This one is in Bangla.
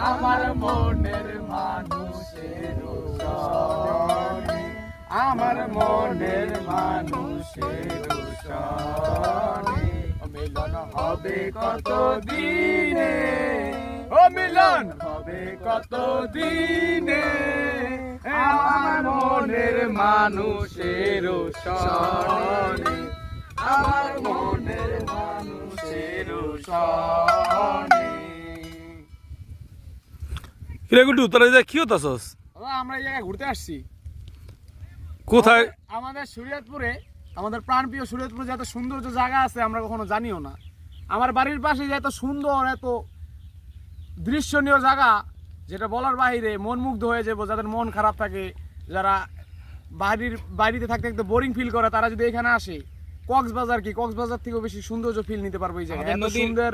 আমার মনের মানুষের সনে, আমার মনের মানুষের সনে। মিলন হবে কত দিনে, ও মিলন হবে কত দিনে, আমার মনের মানুষের সনে, আমার মনের মানুষের সনে। কিরে গুড্ডু, তোরা যা কি হতাছস? আমরা এই জায়গায় ঘুরতে আসছি। কোথায়? আমাদের শরীয়তপুরে, আমাদের প্রাণপ্রিয় শরীয়তপুরে যে এত সৌন্দর্য জায়গা আছে আমরা কখনো জানিও না। আমার বাড়ির পাশে যে এত সুন্দর, এত দৃশ্যনীয় জায়গা, যেটা বলার বাইরে, মন মুগ্ধ হয়ে যাবো। যাদের মন খারাপ থাকে, যারা বাড়িতে থাকতে থাকতে বোরিং ফিল করে, তারা যদি এখানে আসে, কক্সবাজার থেকেও বেশি সৌন্দর্য ফিল নিতে পারবো এই জায়গায়। এত সুন্দর